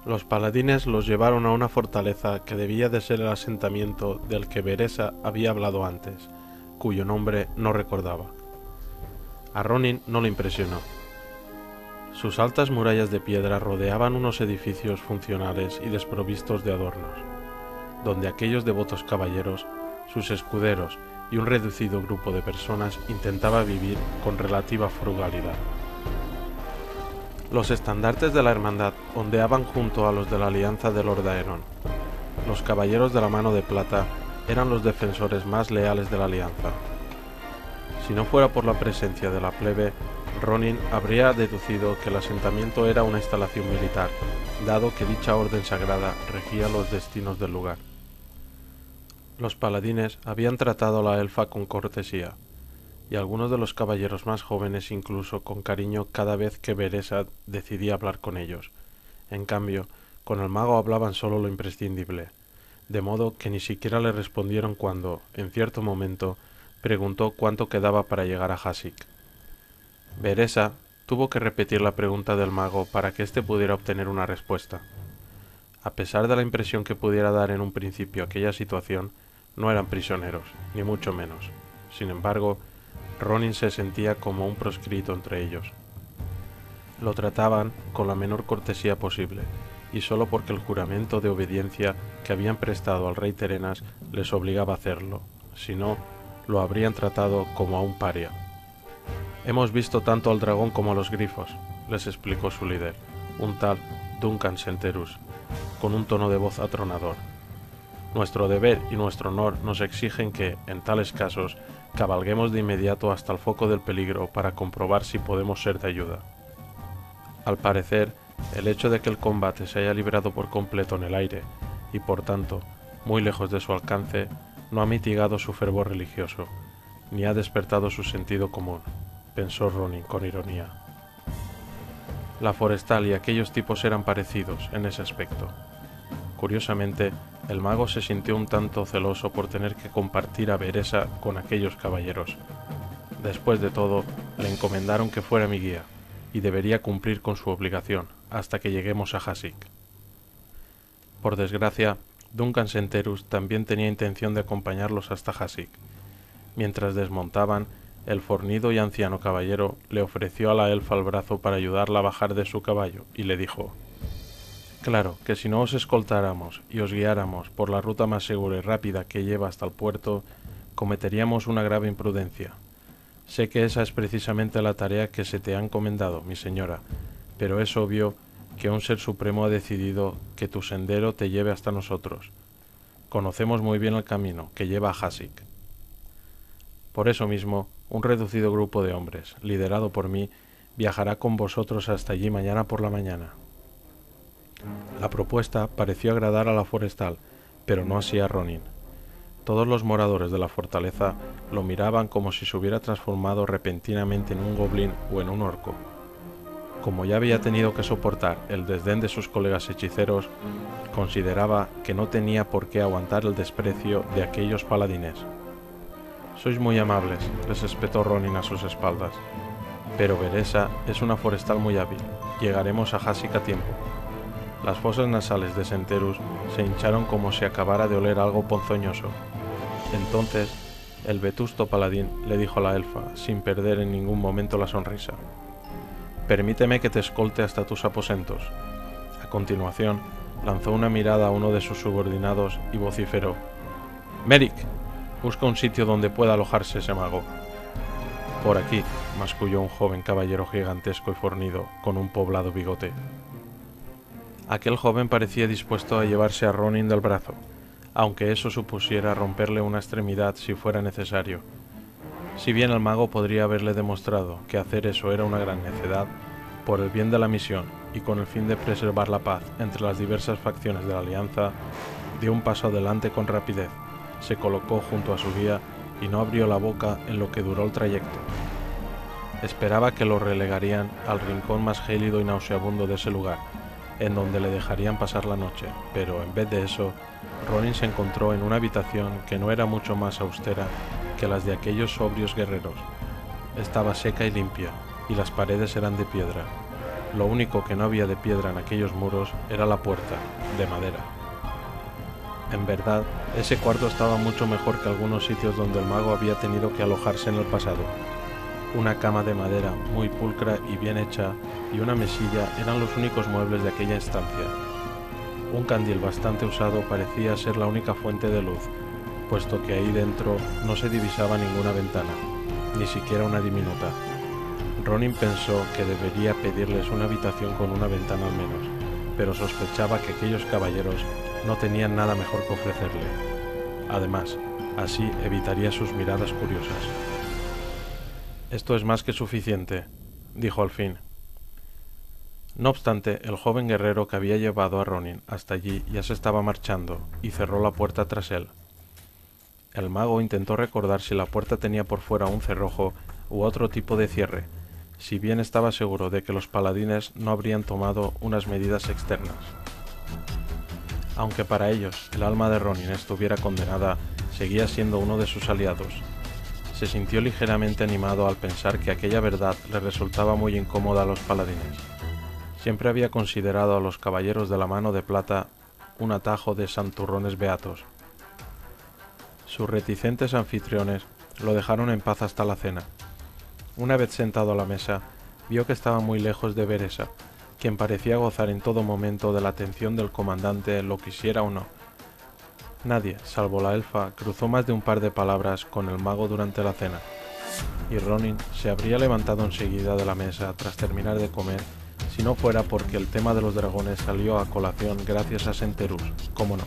Los paladines los llevaron a una fortaleza que debía de ser el asentamiento del que Beresa había hablado antes, cuyo nombre no recordaba. A Ronin no le impresionó. Sus altas murallas de piedra rodeaban unos edificios funcionales y desprovistos de adornos, donde aquellos devotos caballeros, sus escuderos y un reducido grupo de personas intentaba vivir con relativa frugalidad. Los estandartes de la hermandad ondeaban junto a los de la alianza de Lordaeron. Los caballeros de la mano de plata eran los defensores más leales de la alianza. Si no fuera por la presencia de la plebe, Ronin habría deducido que el asentamiento era una instalación militar, dado que dicha orden sagrada regía los destinos del lugar. Los paladines habían tratado a la elfa con cortesía, y algunos de los caballeros más jóvenes incluso con cariño cada vez que Beresa decidía hablar con ellos. En cambio, con el mago hablaban solo lo imprescindible, de modo que ni siquiera le respondieron cuando, en cierto momento, preguntó cuánto quedaba para llegar a Hasik. Beresa tuvo que repetir la pregunta del mago para que éste pudiera obtener una respuesta. A pesar de la impresión que pudiera dar en un principio aquella situación, no eran prisioneros, ni mucho menos. Sin embargo, Ronin se sentía como un proscrito entre ellos. Lo trataban con la menor cortesía posible, y solo porque el juramento de obediencia que habían prestado al rey Terenas les obligaba a hacerlo, si no, lo habrían tratado como a un paria. Hemos visto tanto al dragón como a los grifos, les explicó su líder, un tal Duncan Senterus, con un tono de voz atronador. Nuestro deber y nuestro honor nos exigen que, en tales casos, cabalguemos de inmediato hasta el foco del peligro para comprobar si podemos ser de ayuda. Al parecer, el hecho de que el combate se haya librado por completo en el aire, y por tanto, muy lejos de su alcance, no ha mitigado su fervor religioso, ni ha despertado su sentido común, pensó Ronin con ironía. La forestal y aquellos tipos eran parecidos en ese aspecto. Curiosamente, el mago se sintió un tanto celoso por tener que compartir a Beresa con aquellos caballeros. Después de todo, le encomendaron que fuera mi guía, y debería cumplir con su obligación, hasta que lleguemos a Hasik. Por desgracia, Duncan Senterus también tenía intención de acompañarlos hasta Hasik. Mientras desmontaban, el fornido y anciano caballero le ofreció a la elfa el brazo para ayudarla a bajar de su caballo, y le dijo: «Claro que si no os escoltáramos y os guiáramos por la ruta más segura y rápida que lleva hasta el puerto, cometeríamos una grave imprudencia. Sé que esa es precisamente la tarea que se te ha encomendado, mi señora, pero es obvio que un ser supremo ha decidido que tu sendero te lleve hasta nosotros. Conocemos muy bien el camino que lleva a Hasik. Por eso mismo, un reducido grupo de hombres, liderado por mí, viajará con vosotros hasta allí mañana por la mañana». La propuesta pareció agradar a la forestal, pero no así a Ronin. Todos los moradores de la fortaleza lo miraban como si se hubiera transformado repentinamente en un goblin o en un orco. Como ya había tenido que soportar el desdén de sus colegas hechiceros, consideraba que no tenía por qué aguantar el desprecio de aquellos paladines. «Sois muy amables», les espetó Ronin a sus espaldas, «pero Beresa es una forestal muy hábil. Llegaremos a Hasik a tiempo». Las fosas nasales de Senterus se hincharon como si acabara de oler algo ponzoñoso. Entonces, el vetusto paladín le dijo a la elfa, sin perder en ningún momento la sonrisa: «Permíteme que te escolte hasta tus aposentos». A continuación, lanzó una mirada a uno de sus subordinados y vociferó: «Merrick, busca un sitio donde pueda alojarse ese mago». «Por aquí», masculló un joven caballero gigantesco y fornido, con un poblado bigote. Aquel joven parecía dispuesto a llevarse a Ronin del brazo, aunque eso supusiera romperle una extremidad si fuera necesario. Si bien el mago podría haberle demostrado que hacer eso era una gran necedad, por el bien de la misión y con el fin de preservar la paz entre las diversas facciones de la alianza, dio un paso adelante con rapidez, se colocó junto a su guía y no abrió la boca en lo que duró el trayecto. Esperaba que lo relegarían al rincón más gélido y nauseabundo de ese lugar, en donde le dejarían pasar la noche, pero en vez de eso, Ronin se encontró en una habitación que no era mucho más austera que las de aquellos sobrios guerreros. Estaba seca y limpia, y las paredes eran de piedra. Lo único que no había de piedra en aquellos muros era la puerta, de madera. En verdad, ese cuarto estaba mucho mejor que algunos sitios donde el mago había tenido que alojarse en el pasado. Una cama de madera muy pulcra y bien hecha y una mesilla eran los únicos muebles de aquella estancia. Un candil bastante usado parecía ser la única fuente de luz, puesto que ahí dentro no se divisaba ninguna ventana, ni siquiera una diminuta. Ronin pensó que debería pedirles una habitación con una ventana al menos, pero sospechaba que aquellos caballeros no tenían nada mejor que ofrecerle. Además, así evitaría sus miradas curiosas. «Esto es más que suficiente», dijo al fin. No obstante, el joven guerrero que había llevado a Ronin hasta allí ya se estaba marchando y cerró la puerta tras él. El mago intentó recordar si la puerta tenía por fuera un cerrojo u otro tipo de cierre, si bien estaba seguro de que los paladines no habrían tomado unas medidas externas. Aunque para ellos el alma de Ronin estuviera condenada, seguía siendo uno de sus aliados. Se sintió ligeramente animado al pensar que aquella verdad le resultaba muy incómoda a los paladines. Siempre había considerado a los caballeros de la mano de plata un atajo de santurrones beatos. Sus reticentes anfitriones lo dejaron en paz hasta la cena. Una vez sentado a la mesa, vio que estaba muy lejos de Beresa, quien parecía gozar en todo momento de la atención del comandante, lo quisiera o no. Nadie, salvo la elfa, cruzó más de un par de palabras con el mago durante la cena, y Ronin se habría levantado enseguida de la mesa tras terminar de comer, si no fuera porque el tema de los dragones salió a colación gracias a Senterus, cómo no.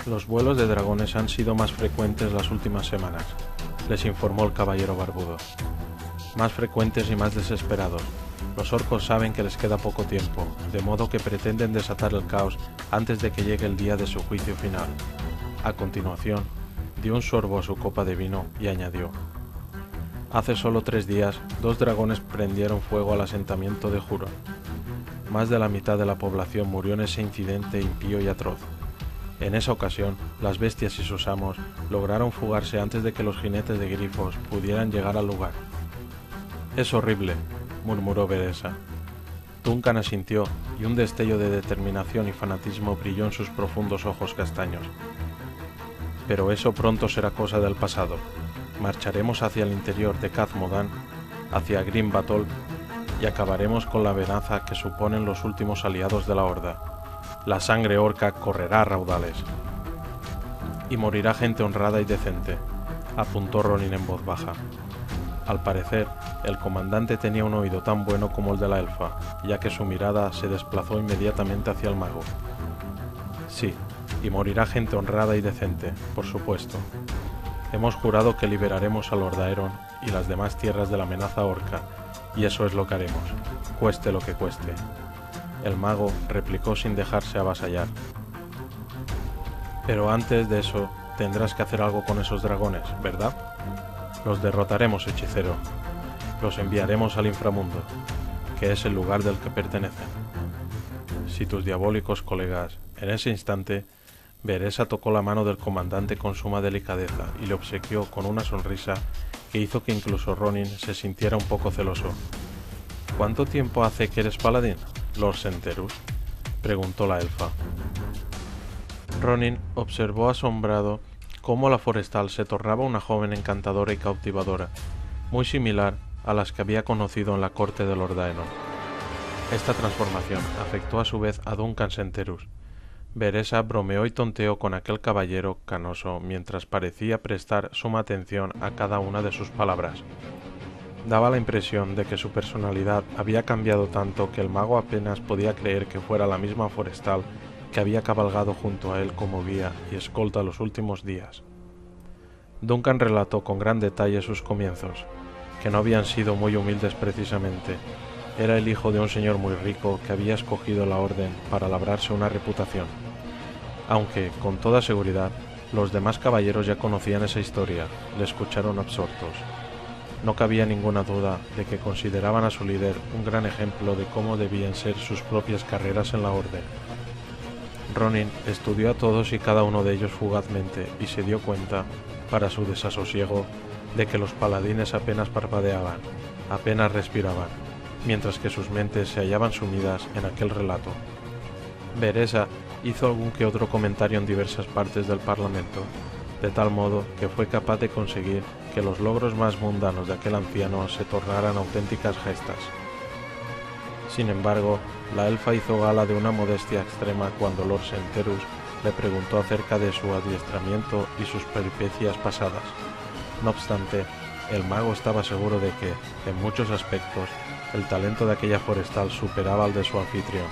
Los vuelos de dragones han sido más frecuentes las últimas semanas, les informó el caballero barbudo. Más frecuentes y más desesperados. Los orcos saben que les queda poco tiempo, de modo que pretenden desatar el caos antes de que llegue el día de su juicio final. A continuación, dio un sorbo a su copa de vino y añadió: Hace solo 3 días, 2 dragones prendieron fuego al asentamiento de Huron. Más de la mitad de la población murió en ese incidente impío y atroz. En esa ocasión, las bestias y sus amos lograron fugarse antes de que los jinetes de grifos pudieran llegar al lugar. «Es horrible», murmuró Beresa. Duncan asintió, y un destello de determinación y fanatismo brilló en sus profundos ojos castaños. «Pero eso pronto será cosa del pasado. Marcharemos hacia el interior de Khaz-Modan, hacia Grim Batol, y acabaremos con la amenaza que suponen los últimos aliados de la Horda. La sangre orca correrá a raudales. Y morirá gente honrada y decente», apuntó Ronin en voz baja. Al parecer, el comandante tenía un oído tan bueno como el de la elfa, ya que su mirada se desplazó inmediatamente hacia el mago. «Sí, y morirá gente honrada y decente, por supuesto. Hemos jurado que liberaremos a Lord Aeron y las demás tierras de la amenaza orca, y eso es lo que haremos, cueste lo que cueste». El mago replicó sin dejarse avasallar. «Pero antes de eso, tendrás que hacer algo con esos dragones, ¿verdad? Los derrotaremos, hechicero. Los enviaremos al inframundo, que es el lugar del que pertenecen. Si tus diabólicos colegas...» En ese instante, Beresa tocó la mano del comandante con suma delicadeza y le obsequió con una sonrisa que hizo que incluso Ronin se sintiera un poco celoso. «¿Cuánto tiempo hace que eres paladín, Lord Senterus?», preguntó la elfa. Ronin observó asombrado cómo la forestal se tornaba una joven encantadora y cautivadora, muy similar a las que había conocido en la corte de Lord Aeron. Esta transformación afectó a su vez a Duncan Senterus. Beresa bromeó y tonteó con aquel caballero canoso mientras parecía prestar suma atención a cada una de sus palabras. Daba la impresión de que su personalidad había cambiado tanto que el mago apenas podía creer que fuera la misma forestal que había cabalgado junto a él como guía y escolta los últimos días. Duncan relató con gran detalle sus comienzos, que no habían sido muy humildes precisamente. Era el hijo de un señor muy rico que había escogido la orden para labrarse una reputación. Aunque, con toda seguridad, los demás caballeros ya conocían esa historia, le escucharon absortos. No cabía ninguna duda de que consideraban a su líder un gran ejemplo de cómo debían ser sus propias carreras en la orden. Ronin estudió a todos y cada uno de ellos fugazmente y se dio cuenta, para su desasosiego, de que los paladines apenas parpadeaban, apenas respiraban, mientras que sus mentes se hallaban sumidas en aquel relato. Beresa hizo algún que otro comentario en diversas partes del Parlamento, de tal modo que fue capaz de conseguir que los logros más mundanos de aquel anciano se tornaran auténticas gestas. Sin embargo, la elfa hizo gala de una modestia extrema cuando Lord Senterus le preguntó acerca de su adiestramiento y sus peripecias pasadas. No obstante, el mago estaba seguro de que, en muchos aspectos, el talento de aquella forestal superaba al de su anfitrión.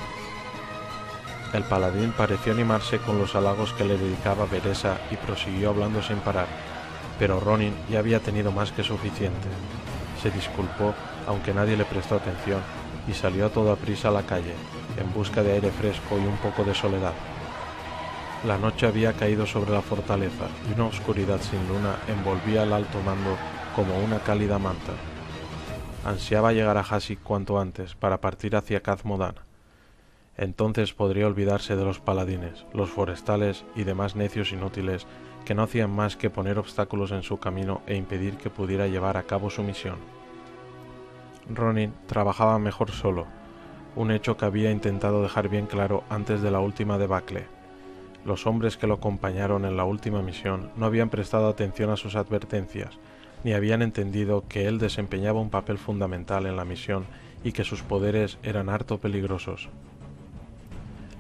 El paladín pareció animarse con los halagos que le dedicaba Beresa y prosiguió hablando sin parar, pero Ronin ya había tenido más que suficiente. Se disculpó, aunque nadie le prestó atención, y salió a toda prisa a la calle, en busca de aire fresco y un poco de soledad. La noche había caído sobre la fortaleza y una oscuridad sin luna envolvía el alto mando como una cálida manta. Ansiaba llegar a Hasik cuanto antes para partir hacia Khaz-Modan. Entonces podría olvidarse de los paladines, los forestales y demás necios inútiles que no hacían más que poner obstáculos en su camino e impedir que pudiera llevar a cabo su misión. Ronin trabajaba mejor solo, un hecho que había intentado dejar bien claro antes de la última debacle. Los hombres que lo acompañaron en la última misión no habían prestado atención a sus advertencias, ni habían entendido que él desempeñaba un papel fundamental en la misión y que sus poderes eran harto peligrosos.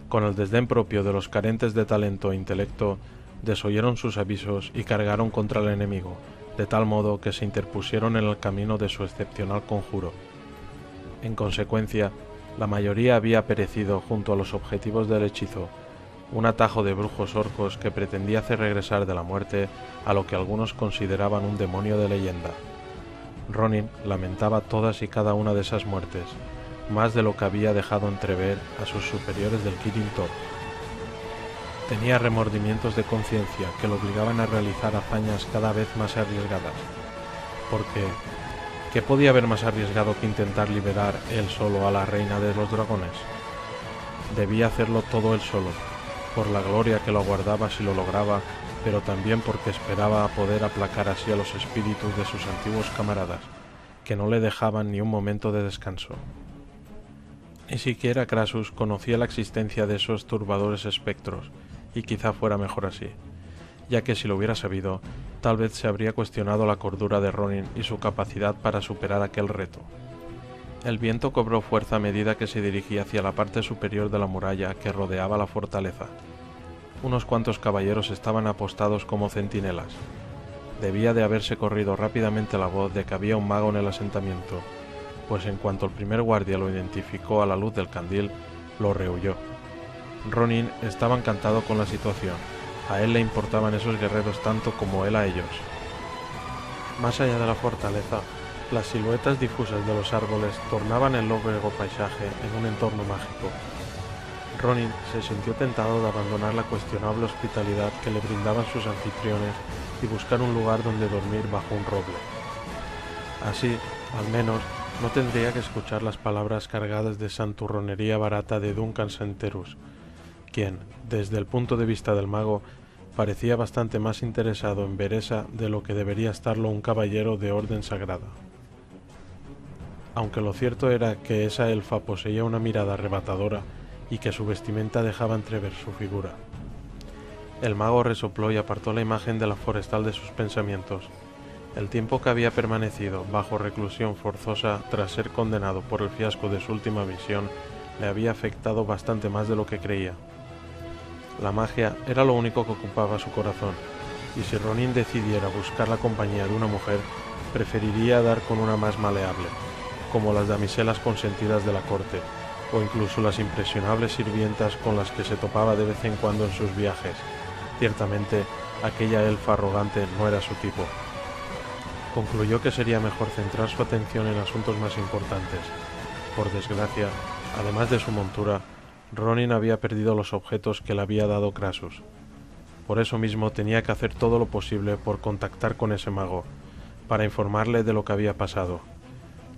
Con el desdén propio de los carentes de talento e intelecto, desoyeron sus avisos y cargaron contra el enemigo, de tal modo que se interpusieron en el camino de su excepcional conjuro. En consecuencia, la mayoría había perecido junto a los objetivos del hechizo, un atajo de brujos orcos que pretendía hacer regresar de la muerte a lo que algunos consideraban un demonio de leyenda. Ronin lamentaba todas y cada una de esas muertes, más de lo que había dejado entrever a sus superiores del Kirin Tor. Tenía remordimientos de conciencia que lo obligaban a realizar hazañas cada vez más arriesgadas, porque ¿qué podía haber más arriesgado que intentar liberar él solo a la reina de los dragones? Debía hacerlo todo él solo, por la gloria que lo aguardaba si lo lograba, pero también porque esperaba poder aplacar así a los espíritus de sus antiguos camaradas, que no le dejaban ni un momento de descanso. Ni siquiera Krasus conocía la existencia de esos turbadores espectros, y quizá fuera mejor así, ya que si lo hubiera sabido, tal vez se habría cuestionado la cordura de Ronin y su capacidad para superar aquel reto. El viento cobró fuerza a medida que se dirigía hacia la parte superior de la muralla que rodeaba la fortaleza. Unos cuantos caballeros estaban apostados como centinelas. Debía de haberse corrido rápidamente la voz de que había un mago en el asentamiento, pues en cuanto el primer guardia lo identificó a la luz del candil, lo rehuyó. Ronin estaba encantado con la situación. A él le importaban esos guerreros tanto como él a ellos. Más allá de la fortaleza, las siluetas difusas de los árboles tornaban el lóbrego paisaje en un entorno mágico. Ronin se sintió tentado de abandonar la cuestionable hospitalidad que le brindaban sus anfitriones y buscar un lugar donde dormir bajo un roble. Así, al menos, no tendría que escuchar las palabras cargadas de santurronería barata de Duncan Senterus, quien, desde el punto de vista del mago, parecía bastante más interesado en Beresa de lo que debería estarlo un caballero de orden sagrada. Aunque lo cierto era que esa elfa poseía una mirada arrebatadora y que su vestimenta dejaba entrever su figura. El mago resopló y apartó la imagen de la forestal de sus pensamientos. El tiempo que había permanecido bajo reclusión forzosa tras ser condenado por el fiasco de su última misión le había afectado bastante más de lo que creía. La magia era lo único que ocupaba su corazón, y si Ronin decidiera buscar la compañía de una mujer, preferiría dar con una más maleable, como las damiselas consentidas de la corte, o incluso las impresionables sirvientas con las que se topaba de vez en cuando en sus viajes. Ciertamente, aquella elfa arrogante no era su tipo. Concluyó que sería mejor centrar su atención en asuntos más importantes. Por desgracia, además de su montura, Ronin había perdido los objetos que le había dado Krasus. Por eso mismo tenía que hacer todo lo posible por contactar con ese mago, para informarle de lo que había pasado.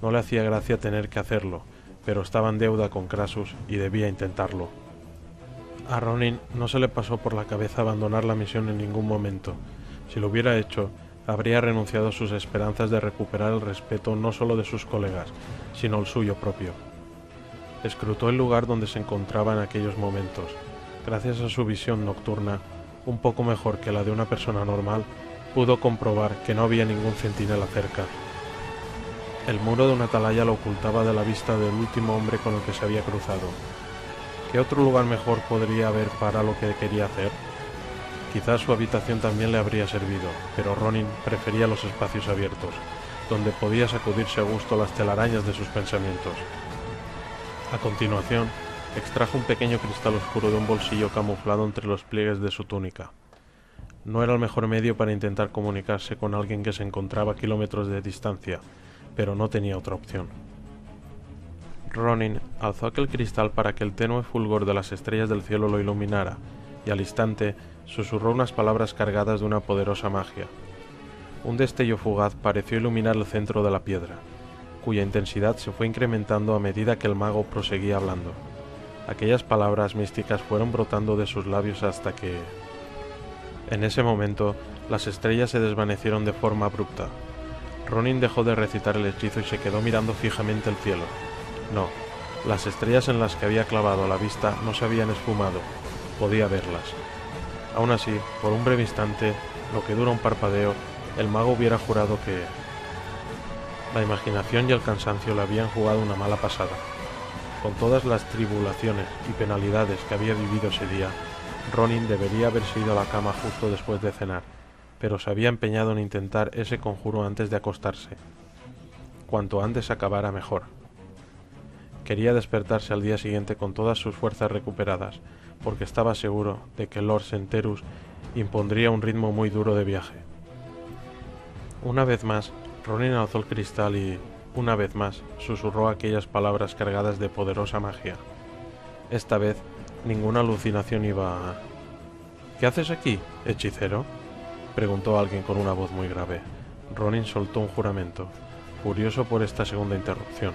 No le hacía gracia tener que hacerlo, pero estaba en deuda con Krasus y debía intentarlo. A Ronin no se le pasó por la cabeza abandonar la misión en ningún momento. Si lo hubiera hecho, habría renunciado a sus esperanzas de recuperar el respeto no solo de sus colegas, sino el suyo propio. Escrutó el lugar donde se encontraba en aquellos momentos. Gracias a su visión nocturna, un poco mejor que la de una persona normal, pudo comprobar que no había ningún centinela cerca. El muro de una atalaya lo ocultaba de la vista del último hombre con el que se había cruzado. ¿Qué otro lugar mejor podría haber para lo que quería hacer? Quizás su habitación también le habría servido, pero Ronin prefería los espacios abiertos, donde podía sacudirse a gusto las telarañas de sus pensamientos. A continuación, extrajo un pequeño cristal oscuro de un bolsillo camuflado entre los pliegues de su túnica. No era el mejor medio para intentar comunicarse con alguien que se encontraba a kilómetros de distancia, pero no tenía otra opción. Ronin alzó aquel cristal para que el tenue fulgor de las estrellas del cielo lo iluminara, y al instante susurró unas palabras cargadas de una poderosa magia. Un destello fugaz pareció iluminar el centro de la piedra, cuya intensidad se fue incrementando a medida que el mago proseguía hablando. Aquellas palabras místicas fueron brotando de sus labios hasta que... En ese momento, las estrellas se desvanecieron de forma abrupta. Ronin dejó de recitar el hechizo y se quedó mirando fijamente el cielo. No, las estrellas en las que había clavado la vista no se habían esfumado, podía verlas. Aún así, por un breve instante, lo que dura un parpadeo, el mago hubiera jurado que... La imaginación y el cansancio le habían jugado una mala pasada. Con todas las tribulaciones y penalidades que había vivido ese día, Ronin debería haberse ido a la cama justo después de cenar, pero se había empeñado en intentar ese conjuro antes de acostarse. Cuanto antes acabara mejor. Quería despertarse al día siguiente con todas sus fuerzas recuperadas, porque estaba seguro de que Lord Senterus impondría un ritmo muy duro de viaje. Una vez más, Ronin alzó el cristal y, una vez más, susurró aquellas palabras cargadas de poderosa magia. Esta vez, ninguna alucinación iba a... ¿Qué haces aquí, hechicero?, preguntó alguien con una voz muy grave. Ronin soltó un juramento, furioso por esta segunda interrupción.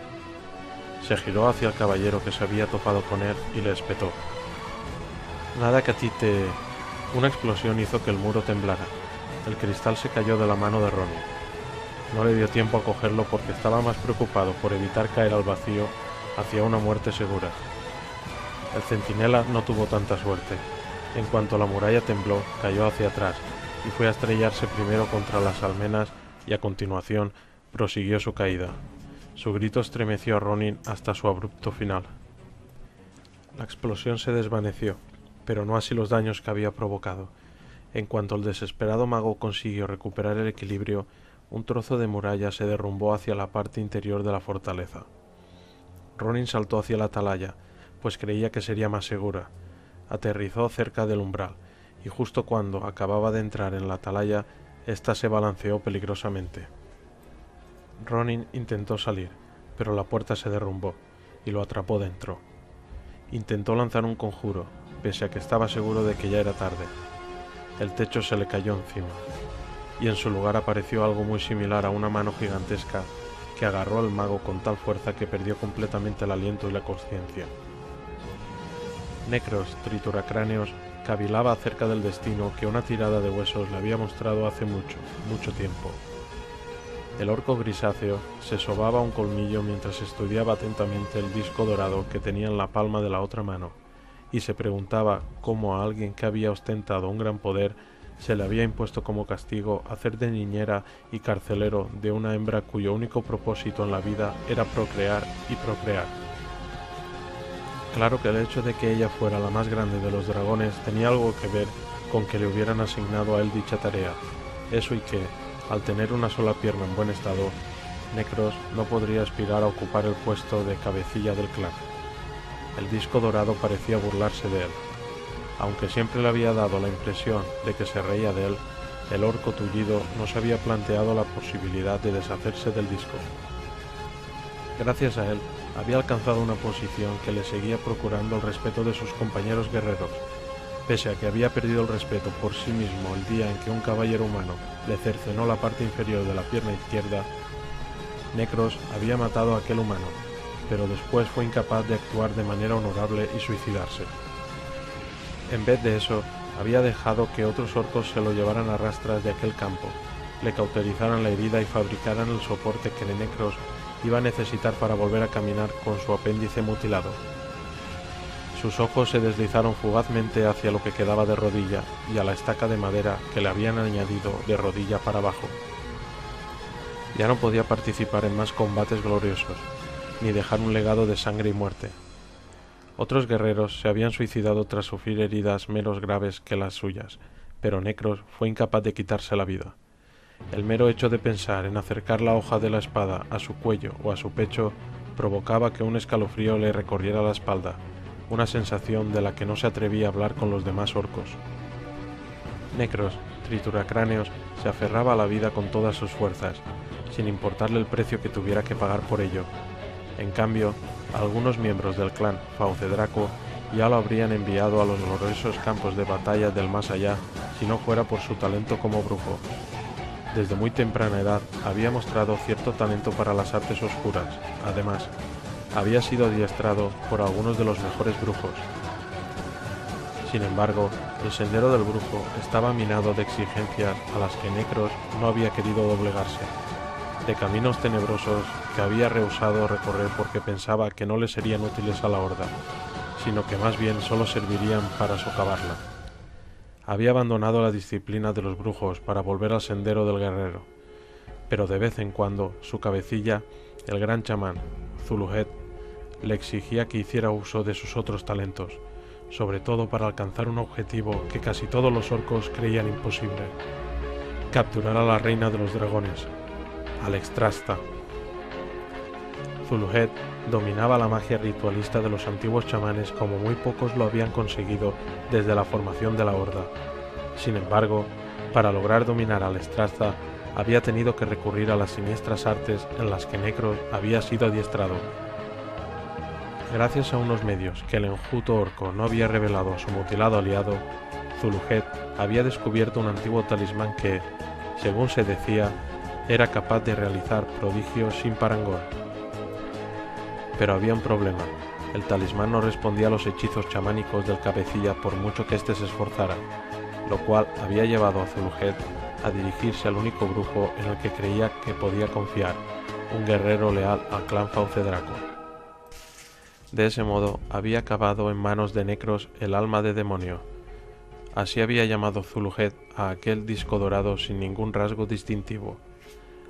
Se giró hacia el caballero que se había topado con él y le espetó. Nada que a ti te... Una explosión hizo que el muro temblara. El cristal se cayó de la mano de Ronin. No le dio tiempo a cogerlo porque estaba más preocupado por evitar caer al vacío hacia una muerte segura. El centinela no tuvo tanta suerte. En cuanto la muralla tembló, cayó hacia atrás y fue a estrellarse primero contra las almenas y a continuación prosiguió su caída. Su grito estremeció a Ronin hasta su abrupto final. La explosión se desvaneció, pero no así los daños que había provocado. En cuanto el desesperado mago consiguió recuperar el equilibrio, un trozo de muralla se derrumbó hacia la parte interior de la fortaleza. Ronin saltó hacia la atalaya, pues creía que sería más segura. Aterrizó cerca del umbral, y justo cuando acababa de entrar en la atalaya, ésta se balanceó peligrosamente. Ronin intentó salir, pero la puerta se derrumbó, y lo atrapó dentro. Intentó lanzar un conjuro, pese a que estaba seguro de que ya era tarde. El techo se le cayó encima, y en su lugar apareció algo muy similar a una mano gigantesca que agarró al mago con tal fuerza que perdió completamente el aliento y la consciencia. Necros, trituracráneos, cavilaba acerca del destino que una tirada de huesos le había mostrado hace mucho tiempo. El orco grisáceo se sobaba un colmillo mientras estudiaba atentamente el disco dorado que tenía en la palma de la otra mano, y se preguntaba cómo a alguien que había ostentado un gran poder se le había impuesto como castigo hacer de niñera y carcelero de una hembra cuyo único propósito en la vida era procrear y procrear. Claro que el hecho de que ella fuera la más grande de los dragones tenía algo que ver con que le hubieran asignado a él dicha tarea, eso y que, al tener una sola pierna en buen estado, Necros no podría aspirar a ocupar el puesto de cabecilla del clan. El disco dorado parecía burlarse de él. Aunque siempre le había dado la impresión de que se reía de él, el orco tullido no se había planteado la posibilidad de deshacerse del disco. Gracias a él, había alcanzado una posición que le seguía procurando el respeto de sus compañeros guerreros. Pese a que había perdido el respeto por sí mismo el día en que un caballero humano le cercenó la parte inferior de la pierna izquierda, Necros había matado a aquel humano, pero después fue incapaz de actuar de manera honorable y suicidarse. En vez de eso, había dejado que otros orcos se lo llevaran a rastras de aquel campo, le cauterizaran la herida y fabricaran el soporte que Necros iba a necesitar para volver a caminar con su apéndice mutilado. Sus ojos se deslizaron fugazmente hacia lo que quedaba de rodilla y a la estaca de madera que le habían añadido de rodilla para abajo. Ya no podía participar en más combates gloriosos, ni dejar un legado de sangre y muerte. Otros guerreros se habían suicidado tras sufrir heridas menos graves que las suyas, pero Necros fue incapaz de quitarse la vida. El mero hecho de pensar en acercar la hoja de la espada a su cuello o a su pecho provocaba que un escalofrío le recorriera la espalda, una sensación de la que no se atrevía a hablar con los demás orcos. Necros, trituracráneos, se aferraba a la vida con todas sus fuerzas, sin importarle el precio que tuviera que pagar por ello. En cambio, algunos miembros del clan Faucedraco ya lo habrían enviado a los gloriosos campos de batalla del más allá si no fuera por su talento como brujo. Desde muy temprana edad había mostrado cierto talento para las artes oscuras. Además, había sido adiestrado por algunos de los mejores brujos. Sin embargo, el sendero del brujo estaba minado de exigencias a las que Necros no había querido doblegarse, de caminos tenebrosos que había rehusado recorrer porque pensaba que no le serían útiles a la Horda, sino que más bien solo servirían para socavarla. Había abandonado la disciplina de los brujos para volver al sendero del guerrero, pero de vez en cuando su cabecilla, el gran chamán, Zuluhet, le exigía que hiciera uso de sus otros talentos, sobre todo para alcanzar un objetivo que casi todos los orcos creían imposible: capturar a la reina de los dragones, Alexstrasza. Zuluhet dominaba la magia ritualista de los antiguos chamanes como muy pocos lo habían conseguido desde la formación de la Horda. Sin embargo, para lograr dominar a Alexstrasza había tenido que recurrir a las siniestras artes en las que Necros había sido adiestrado. Gracias a unos medios que el enjuto orco no había revelado a su mutilado aliado, Zuluhet había descubierto un antiguo talismán que, según se decía, era capaz de realizar prodigios sin parangón. Pero había un problema: el talismán no respondía a los hechizos chamánicos del cabecilla por mucho que éste se esforzara, lo cual había llevado a Zuluhet a dirigirse al único brujo en el que creía que podía confiar, un guerrero leal al clan Faucedraco. De ese modo había acabado en manos de Necros el alma de demonio. Así había llamado Zuluhet a aquel disco dorado sin ningún rasgo distintivo,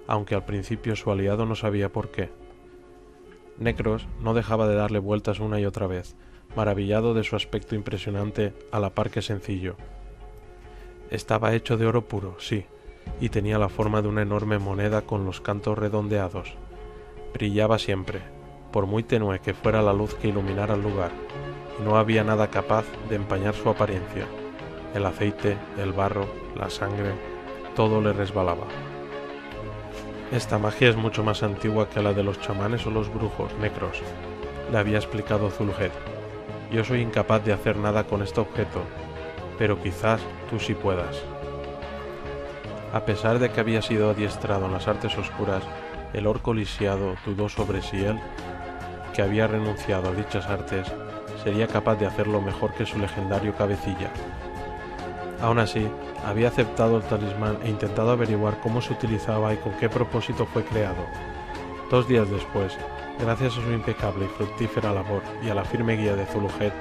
aunque al principio su aliado no sabía por qué. Necros no dejaba de darle vueltas una y otra vez, maravillado de su aspecto impresionante a la par que sencillo. Estaba hecho de oro puro, sí, y tenía la forma de una enorme moneda con los cantos redondeados. Brillaba siempre, por muy tenue que fuera la luz que iluminara el lugar, y no había nada capaz de empañar su apariencia. El aceite, el barro, la sangre, todo le resbalaba. Esta magia es mucho más antigua que la de los chamanes o los brujos, Necros, le había explicado Zuluhet. Yo soy incapaz de hacer nada con este objeto, pero quizás tú sí puedas. A pesar de que había sido adiestrado en las artes oscuras, el orco lisiado dudó sobre si él, que había renunciado a dichas artes, sería capaz de hacerlo mejor que su legendario cabecilla. Aún así, había aceptado el talismán e intentado averiguar cómo se utilizaba y con qué propósito fue creado. 2 días después, gracias a su impecable y fructífera labor y a la firme guía de Zuluhet,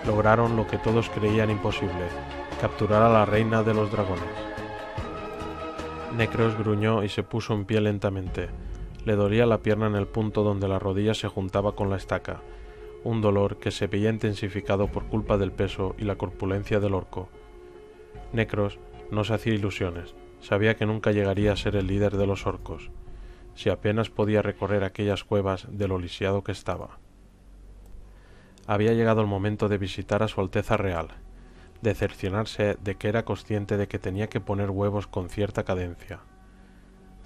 lograron lo que todos creían imposible: capturar a la reina de los dragones. Necros gruñó y se puso en pie lentamente. Le dolía la pierna en el punto donde la rodilla se juntaba con la estaca, un dolor que se veía intensificado por culpa del peso y la corpulencia del orco. Necros no se hacía ilusiones, sabía que nunca llegaría a ser el líder de los orcos, si apenas podía recorrer aquellas cuevas de lo lisiado que estaba. Había llegado el momento de visitar a su Alteza Real, de cerciorarse de que era consciente de que tenía que poner huevos con cierta cadencia.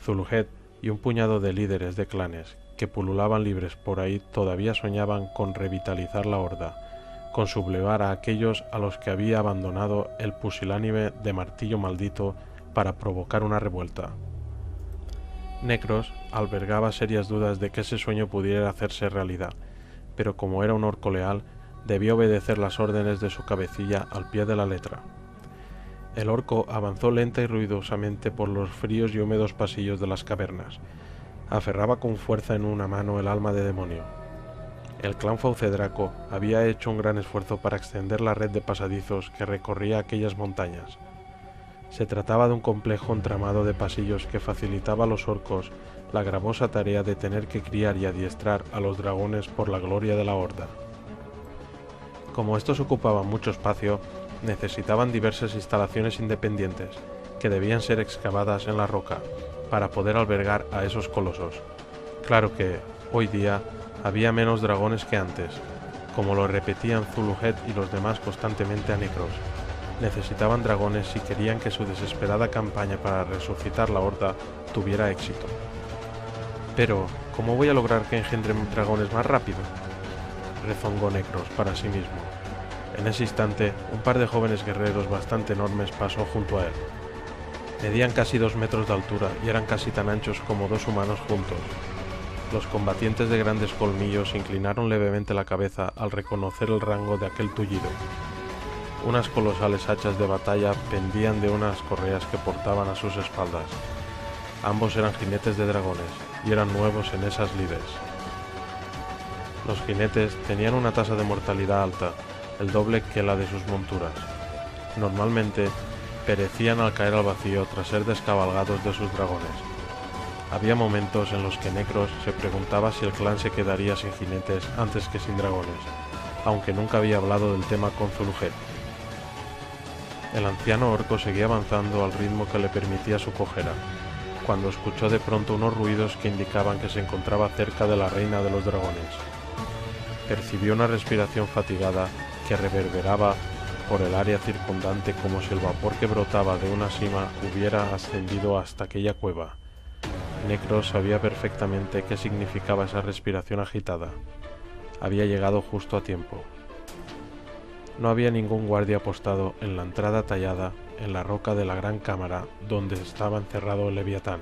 Zuluhet y un puñado de líderes de clanes que pululaban libres por ahí todavía soñaban con revitalizar la Horda, con sublevar a aquellos a los que había abandonado el pusilánime de Martillo Maldito para provocar una revuelta. Necros albergaba serias dudas de que ese sueño pudiera hacerse realidad, pero como era un orco leal, debía obedecer las órdenes de su cabecilla al pie de la letra. El orco avanzó lenta y ruidosamente por los fríos y húmedos pasillos de las cavernas. Aferraba con fuerza en una mano el alma de demonio. El clan Faucedraco había hecho un gran esfuerzo para extender la red de pasadizos que recorría aquellas montañas. Se trataba de un complejo entramado de pasillos que facilitaba a los orcos la gravosa tarea de tener que criar y adiestrar a los dragones por la gloria de la Horda. Como estos ocupaban mucho espacio, necesitaban diversas instalaciones independientes, que debían ser excavadas en la roca, para poder albergar a esos colosos. Claro que, hoy día, había menos dragones que antes, como lo repetían Zuluhet y los demás constantemente a Necros. Necesitaban dragones si querían que su desesperada campaña para resucitar la Horda tuviera éxito. Pero, ¿cómo voy a lograr que engendren dragones más rápido?, rezongó Necros para sí mismo. En ese instante, un par de jóvenes guerreros bastante enormes pasó junto a él. Medían casi 2 metros de altura y eran casi tan anchos como 2 humanos juntos. Los combatientes de grandes colmillos inclinaron levemente la cabeza al reconocer el rango de aquel tullido. Unas colosales hachas de batalla pendían de unas correas que portaban a sus espaldas. Ambos eran jinetes de dragones y eran nuevos en esas lides. Los jinetes tenían una tasa de mortalidad alta, el doble que la de sus monturas. Normalmente, perecían al caer al vacío tras ser descabalgados de sus dragones. Había momentos en los que Necros se preguntaba si el clan se quedaría sin jinetes antes que sin dragones, aunque nunca había hablado del tema con Zuluhet. El anciano orco seguía avanzando al ritmo que le permitía su cojera, cuando escuchó de pronto unos ruidos que indicaban que se encontraba cerca de la reina de los dragones. Percibió una respiración fatigada que reverberaba por el área circundante como si el vapor que brotaba de una sima hubiera ascendido hasta aquella cueva. Necros sabía perfectamente qué significaba esa respiración agitada. Había llegado justo a tiempo. No había ningún guardia apostado en la entrada tallada en la roca de la gran cámara donde estaba encerrado el Leviatán.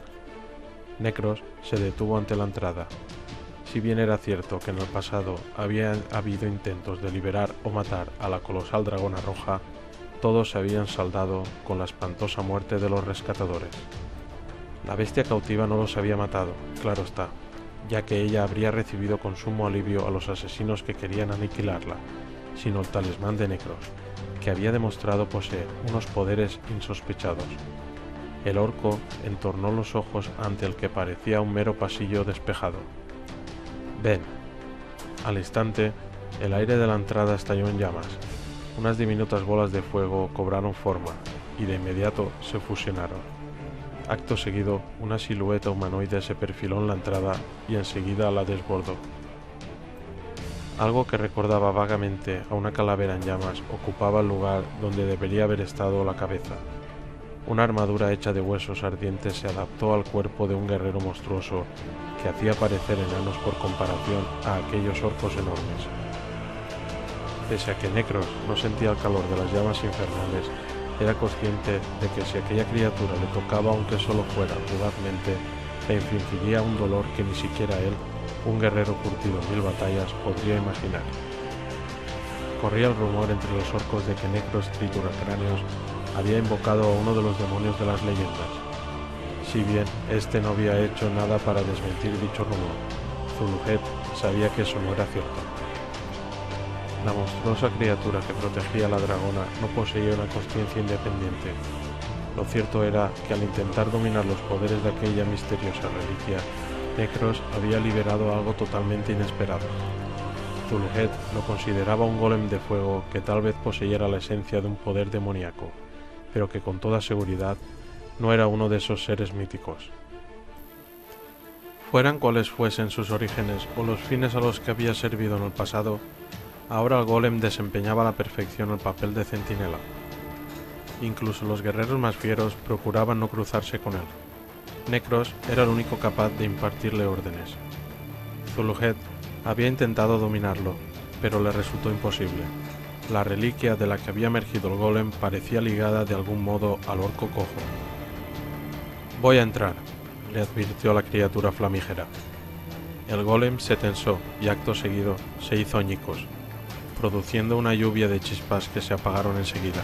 Necros se detuvo ante la entrada. Si bien era cierto que en el pasado había habido intentos de liberar o matar a la colosal dragona roja, todos se habían saldado con la espantosa muerte de los rescatadores. La bestia cautiva no los había matado, claro está, ya que ella habría recibido con sumo alivio a los asesinos que querían aniquilarla, sino el talismán de Necros, que había demostrado poseer unos poderes insospechados. El orco entornó los ojos ante el que parecía un mero pasillo despejado. «Ven». Al instante, el aire de la entrada estalló en llamas. Unas diminutas bolas de fuego cobraron forma, y de inmediato se fusionaron. Acto seguido, una silueta humanoide se perfiló en la entrada y enseguida la desbordó. Algo que recordaba vagamente a una calavera en llamas ocupaba el lugar donde debería haber estado la cabeza. Una armadura hecha de huesos ardientes se adaptó al cuerpo de un guerrero monstruoso que hacía parecer enanos por comparación a aquellos orcos enormes. Pese a que Necros no sentía el calor de las llamas infernales, era consciente de que si aquella criatura le tocaba aunque solo fuera fugazmente, le infligiría un dolor que ni siquiera él, un guerrero curtido en 1000 batallas, podría imaginar. Corría el rumor entre los orcos de que Necros Trituracráneos había invocado a uno de los demonios de las leyendas. Si bien este no había hecho nada para desmentir dicho rumor, Zuluhet sabía que eso no era cierto. La monstruosa criatura que protegía a la dragona no poseía una conciencia independiente. Lo cierto era que al intentar dominar los poderes de aquella misteriosa reliquia, Necros había liberado algo totalmente inesperado. Zuluhet lo consideraba un golem de fuego que tal vez poseyera la esencia de un poder demoníaco, pero que con toda seguridad no era uno de esos seres míticos. Fueran cuales fuesen sus orígenes o los fines a los que había servido en el pasado, ahora el golem desempeñaba a la perfección el papel de centinela. Incluso los guerreros más fieros procuraban no cruzarse con él. Necros era el único capaz de impartirle órdenes. Zuluhet había intentado dominarlo, pero le resultó imposible. La reliquia de la que había emergido el golem parecía ligada de algún modo al orco cojo. «Voy a entrar», le advirtió a la criatura flamígera. El golem se tensó y acto seguido se hizo añicos, produciendo una lluvia de chispas que se apagaron enseguida.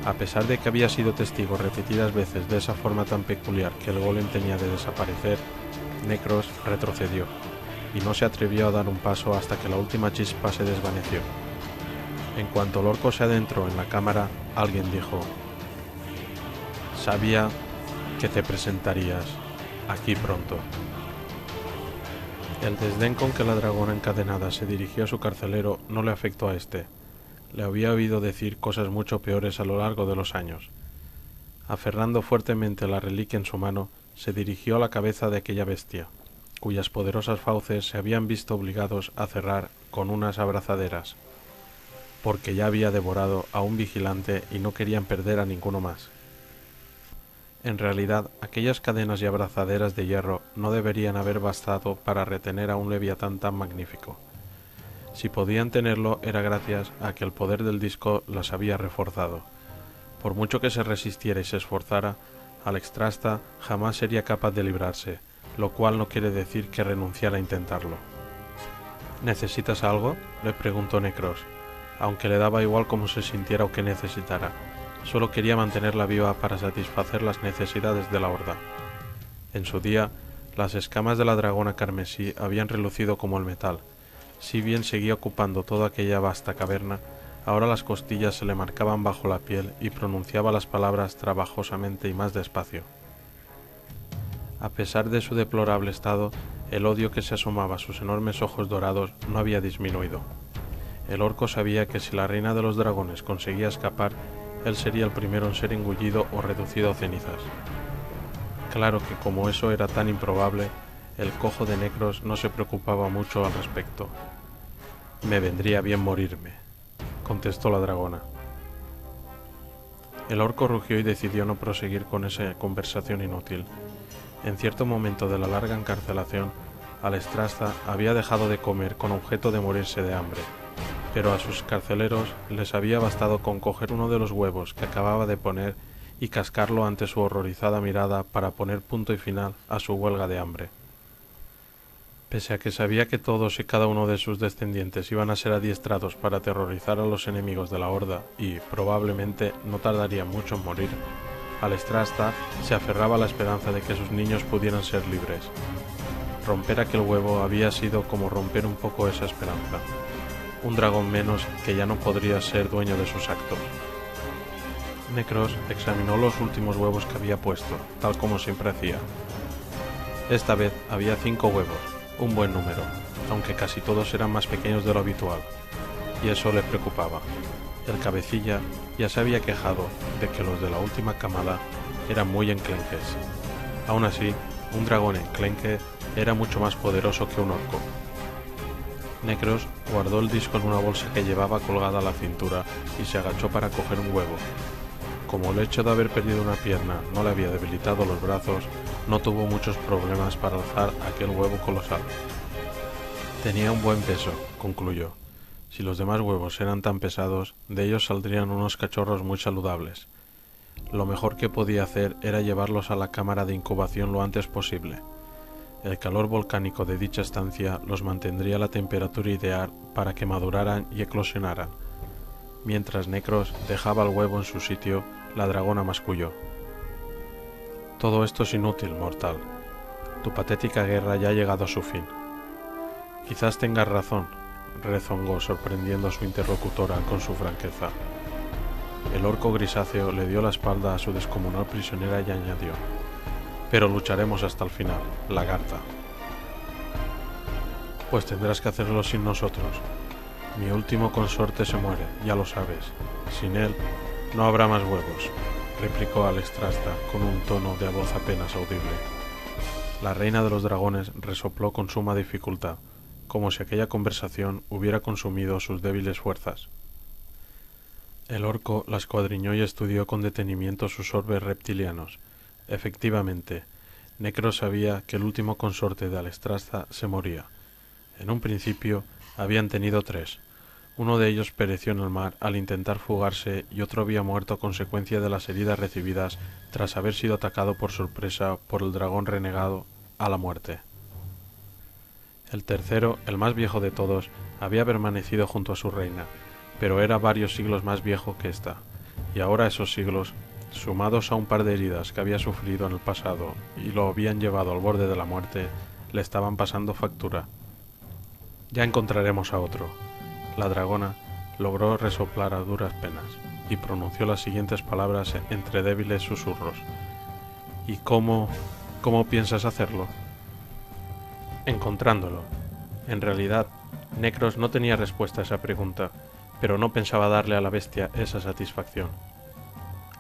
A pesar de que había sido testigo repetidas veces de esa forma tan peculiar que el golem tenía de desaparecer, Necros retrocedió, y no se atrevió a dar un paso hasta que la última chispa se desvaneció. En cuanto el orco se adentró en la cámara, alguien dijo: «Sabía que te presentarías aquí pronto». El desdén con que la dragona encadenada se dirigió a su carcelero no le afectó a éste. Le había oído decir cosas mucho peores a lo largo de los años. Aferrando fuertemente la reliquia en su mano, se dirigió a la cabeza de aquella bestia, cuyas poderosas fauces se habían visto obligados a cerrar con unas abrazaderas, porque ya había devorado a un vigilante y no querían perder a ninguno más. En realidad, aquellas cadenas y abrazaderas de hierro no deberían haber bastado para retener a un leviatán tan magnífico. Si podían tenerlo era gracias a que el poder del disco las había reforzado. Por mucho que se resistiera y se esforzara, Alexstrasza jamás sería capaz de librarse, lo cual no quiere decir que renunciara a intentarlo. «¿Necesitas algo?», le preguntó Necros, aunque le daba igual cómo se sintiera o qué necesitara. Solo quería mantenerla viva para satisfacer las necesidades de la horda. En su día, las escamas de la dragona carmesí habían relucido como el metal. Si bien seguía ocupando toda aquella vasta caverna, ahora las costillas se le marcaban bajo la piel y pronunciaba las palabras trabajosamente y más despacio. A pesar de su deplorable estado, el odio que se asomaba a sus enormes ojos dorados no había disminuido. El orco sabía que si la reina de los dragones conseguía escapar, él sería el primero en ser engullido o reducido a cenizas. Claro que como eso era tan improbable, el cojo de Necros no se preocupaba mucho al respecto. «Me vendría bien morirme», contestó la dragona. El orco rugió y decidió no proseguir con esa conversación inútil. En cierto momento de la larga encarcelación, Alexstrasza había dejado de comer con objeto de morirse de hambre, pero a sus carceleros les había bastado con coger uno de los huevos que acababa de poner y cascarlo ante su horrorizada mirada para poner punto y final a su huelga de hambre. Pese a que sabía que todos y cada uno de sus descendientes iban a ser adiestrados para aterrorizar a los enemigos de la horda y, probablemente, no tardaría mucho en morir, Alexstrasza se aferraba a la esperanza de que sus niños pudieran ser libres. Romper aquel huevo había sido como romper un poco esa esperanza. Un dragón menos que ya no podría ser dueño de sus actos. Necros examinó los últimos huevos que había puesto, tal como siempre hacía. Esta vez había 5 huevos, un buen número, aunque casi todos eran más pequeños de lo habitual, y eso le preocupaba. El cabecilla ya se había quejado de que los de la última camada eran muy enclenques. Aún así, un dragón enclenque era mucho más poderoso que un orco. Necros guardó el disco en una bolsa que llevaba colgada a la cintura y se agachó para coger un huevo. Como el hecho de haber perdido una pierna no le había debilitado los brazos, no tuvo muchos problemas para alzar aquel huevo colosal. Tenía un buen peso, concluyó. Si los demás huevos eran tan pesados, de ellos saldrían unos cachorros muy saludables. Lo mejor que podía hacer era llevarlos a la cámara de incubación lo antes posible. El calor volcánico de dicha estancia los mantendría a la temperatura ideal para que maduraran y eclosionaran. Mientras Necros dejaba el huevo en su sitio, la dragona masculló. «Todo esto es inútil, mortal. Tu patética guerra ya ha llegado a su fin». «Quizás tengas razón», rezongó sorprendiendo a su interlocutora con su franqueza. El orco grisáceo le dio la espalda a su descomunal prisionera y añadió: «Pero lucharemos hasta el final, lagarta». «Pues tendrás que hacerlo sin nosotros. Mi último consorte se muere, ya lo sabes. Sin él, no habrá más huevos», replicó Alexstrasza con un tono de voz apenas audible. La reina de los dragones resopló con suma dificultad, como si aquella conversación hubiera consumido sus débiles fuerzas. El orco la escuadriñó y estudió con detenimiento sus orbes reptilianos. Efectivamente, Necros sabía que el último consorte de Alexstrasza se moría. En un principio habían tenido 3. Uno de ellos pereció en el mar al intentar fugarse y otro había muerto a consecuencia de las heridas recibidas tras haber sido atacado por sorpresa por el dragón renegado a la muerte. El tercero, el más viejo de todos, había permanecido junto a su reina, pero era varios siglos más viejo que ésta, y ahora esos siglos, sumados a un par de heridas que había sufrido en el pasado y lo habían llevado al borde de la muerte, le estaban pasando factura. Ya encontraremos a otro. La dragona logró resoplar a duras penas y pronunció las siguientes palabras entre débiles susurros. ¿Y cómo piensas hacerlo? Encontrándolo. En realidad, Necros no tenía respuesta a esa pregunta, pero no pensaba darle a la bestia esa satisfacción.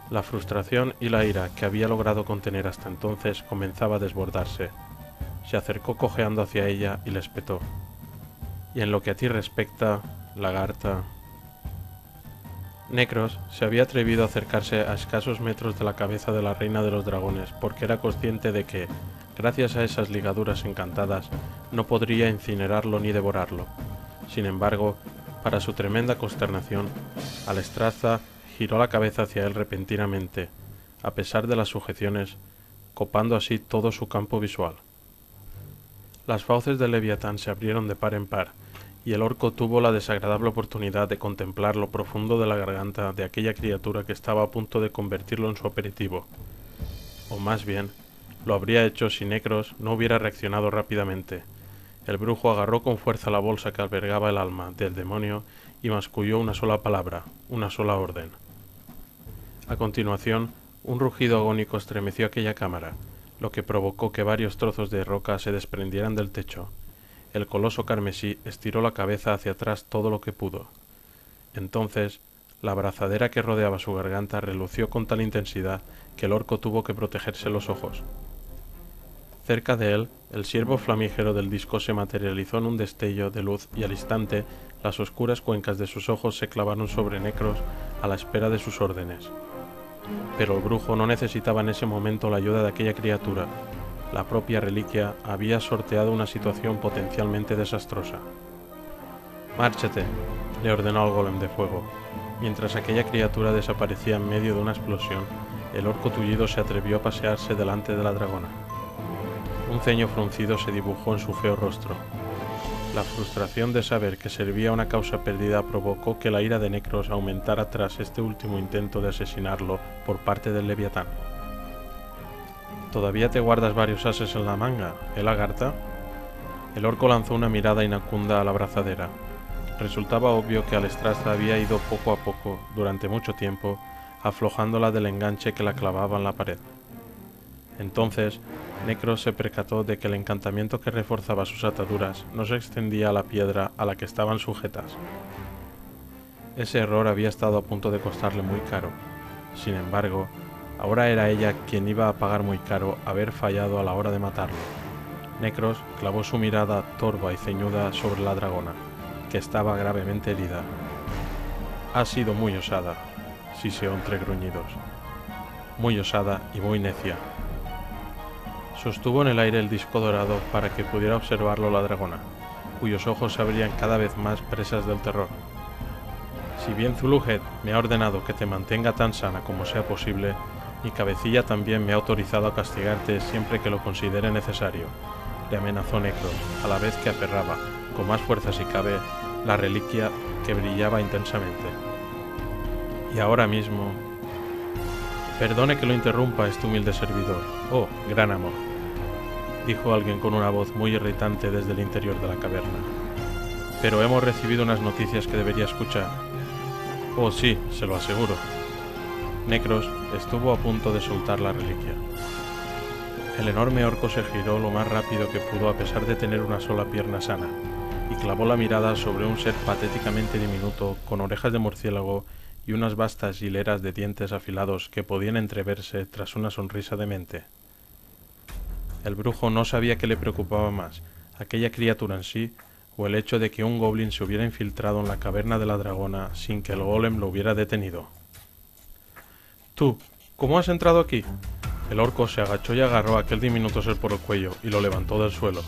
La frustración y la ira que había logrado contener hasta entonces comenzaba a desbordarse. Se acercó cojeando hacia ella y le espetó. Y en lo que a ti respecta, lagarta... Necros se había atrevido a acercarse a escasos metros de la cabeza de la reina de los dragones porque era consciente de que, gracias a esas ligaduras encantadas, no podría incinerarlo ni devorarlo. Sin embargo, para su tremenda consternación, Alestrazza giró la cabeza hacia él repentinamente, a pesar de las sujeciones, copando así todo su campo visual. Las fauces del Leviatán se abrieron de par en par, y el orco tuvo la desagradable oportunidad de contemplar lo profundo de la garganta de aquella criatura que estaba a punto de convertirlo en su aperitivo. O más bien, lo habría hecho si Necros no hubiera reaccionado rápidamente. El brujo agarró con fuerza la bolsa que albergaba el alma del demonio y masculló una sola palabra, una sola orden. A continuación, un rugido agónico estremeció aquella cámara, lo que provocó que varios trozos de roca se desprendieran del techo. El coloso carmesí estiró la cabeza hacia atrás todo lo que pudo. Entonces, la abrazadera que rodeaba su garganta relució con tal intensidad que el orco tuvo que protegerse los ojos. Cerca de él, el ciervo flamígero del disco se materializó en un destello de luz y al instante las oscuras cuencas de sus ojos se clavaron sobre Necros a la espera de sus órdenes. Pero el brujo no necesitaba en ese momento la ayuda de aquella criatura. La propia reliquia había sorteado una situación potencialmente desastrosa. «Márchate», le ordenó al golem de fuego. Mientras aquella criatura desaparecía en medio de una explosión, el orco tullido se atrevió a pasearse delante de la dragona. Un ceño fruncido se dibujó en su feo rostro. La frustración de saber que servía a una causa perdida provocó que la ira de Necros aumentara tras este último intento de asesinarlo por parte del Leviatán. ¿Todavía te guardas varios ases en la manga, lagarta? El orco lanzó una mirada inacunda a la abrazadera. Resultaba obvio que Alestrazza había ido poco a poco, durante mucho tiempo, aflojándola del enganche que la clavaba en la pared. Entonces, Necros se percató de que el encantamiento que reforzaba sus ataduras no se extendía a la piedra a la que estaban sujetas. Ese error había estado a punto de costarle muy caro. Sin embargo, ahora era ella quien iba a pagar muy caro haber fallado a la hora de matarlo. Necros clavó su mirada torva y ceñuda sobre la dragona, que estaba gravemente herida. «Ha sido muy osada», siseó entre gruñidos. «Muy osada y muy necia». Sostuvo en el aire el disco dorado para que pudiera observarlo la dragona, cuyos ojos se abrían cada vez más presas del terror. «Si bien Zuluhet me ha ordenado que te mantenga tan sana como sea posible, mi cabecilla también me ha autorizado a castigarte siempre que lo considere necesario», le amenazó Necros, a la vez que aferraba, con más fuerza si cabe, la reliquia que brillaba intensamente. «Y ahora mismo...» «Perdone que lo interrumpa este humilde servidor. Oh, gran amor», dijo alguien con una voz muy irritante desde el interior de la caverna. «Pero hemos recibido unas noticias que debería escuchar». «Oh sí, se lo aseguro». Necros estuvo a punto de soltar la reliquia. El enorme orco se giró lo más rápido que pudo a pesar de tener una sola pierna sana, y clavó la mirada sobre un ser patéticamente diminuto, con orejas de murciélago y unas vastas hileras de dientes afilados que podían entreverse tras una sonrisa demente. El brujo no sabía qué le preocupaba más, aquella criatura en sí, o el hecho de que un goblin se hubiera infiltrado en la caverna de la dragona sin que el golem lo hubiera detenido. «Tú, ¿cómo has entrado aquí?» El orco se agachó y agarró a aquel diminuto ser por el cuello y lo levantó del suelo.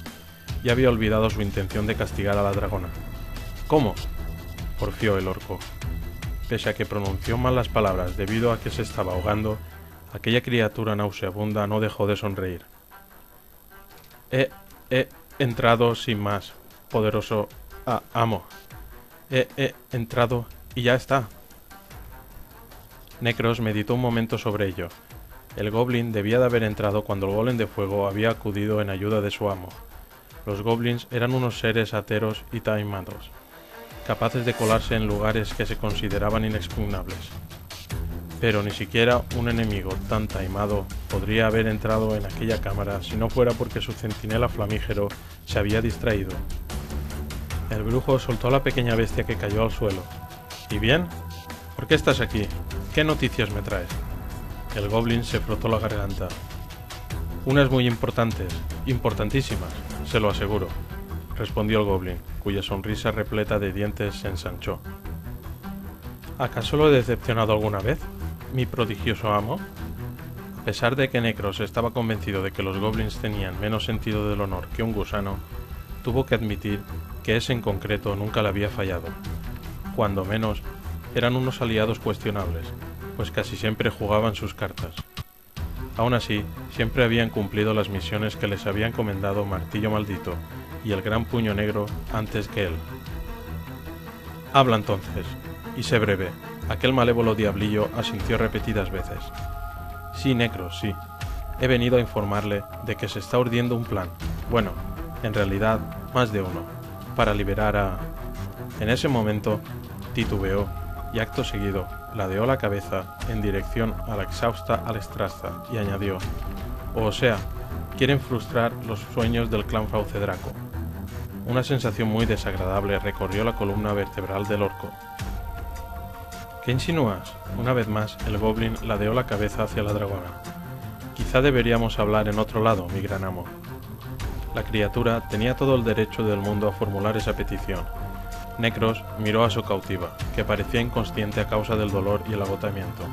Ya había olvidado su intención de castigar a la dragona. «¿Cómo?», porfió el orco. Pese a que pronunció mal las palabras debido a que se estaba ahogando, aquella criatura nauseabunda no dejó de sonreír. He entrado sin más, poderoso amo. He entrado y ya está». Necros meditó un momento sobre ello. El goblin debía de haber entrado cuando el golem de fuego había acudido en ayuda de su amo. Los goblins eran unos seres ateros y taimados, capaces de colarse en lugares que se consideraban inexpugnables. Pero ni siquiera un enemigo tan taimado podría haber entrado en aquella cámara si no fuera porque su centinela flamígero se había distraído. El brujo soltó a la pequeña bestia que cayó al suelo. ¿Y bien? ¿Por qué estás aquí? ¿Qué noticias me traes? El goblin se frotó la garganta. Unas muy importantes, importantísimas, se lo aseguro, respondió el goblin, cuya sonrisa repleta de dientes se ensanchó. ¿Acaso lo he decepcionado alguna vez, mi prodigioso amo? A pesar de que Necros estaba convencido de que los goblins tenían menos sentido del honor que un gusano, tuvo que admitir que ese en concreto nunca le había fallado. Cuando menos, eran unos aliados cuestionables, pues casi siempre jugaban sus cartas. Aún así, siempre habían cumplido las misiones que les había encomendado Martillo Maldito y el Gran Puño Negro antes que él. Habla entonces, y sé breve. Aquel malévolo diablillo asintió repetidas veces. Sí, Necros, sí. He venido a informarle de que se está urdiendo un plan. Bueno, en realidad, más de uno, para liberar a... En ese momento, titubeó y acto seguido ladeó la cabeza en dirección a la exhausta Alexstrasza y añadió: o sea, quieren frustrar los sueños del clan Faucedraco. Una sensación muy desagradable recorrió la columna vertebral del orco. ¿Qué insinúas? Una vez más, el goblin ladeó la cabeza hacia la dragona. Quizá deberíamos hablar en otro lado, mi gran amo. La criatura tenía todo el derecho del mundo a formular esa petición. Necros miró a su cautiva, que parecía inconsciente a causa del dolor y el agotamiento.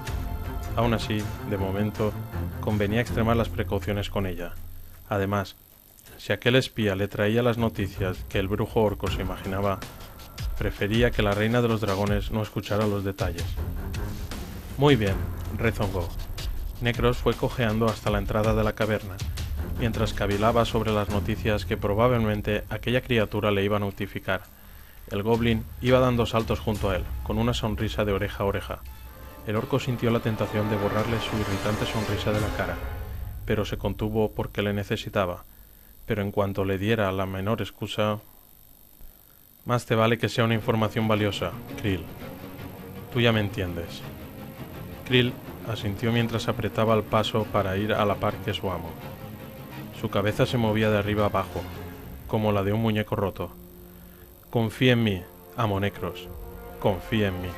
Aún así, de momento, convenía extremar las precauciones con ella. Además, si aquel espía le traía las noticias que el brujo orco se imaginaba, prefería que la reina de los dragones no escuchara los detalles. Muy bien, rezongó. Necros fue cojeando hasta la entrada de la caverna, mientras cavilaba sobre las noticias que probablemente aquella criatura le iba a notificar. El goblin iba dando saltos junto a él, con una sonrisa de oreja a oreja. El orco sintió la tentación de borrarle su irritante sonrisa de la cara, pero se contuvo porque le necesitaba. Pero en cuanto le diera la menor excusa... Más te vale que sea una información valiosa, Krill. Tú ya me entiendes. Krill asintió mientras apretaba el paso para ir a la par que su amo. Su cabeza se movía de arriba abajo, como la de un muñeco roto. Confía en mí, amo Necros. Confía en mí.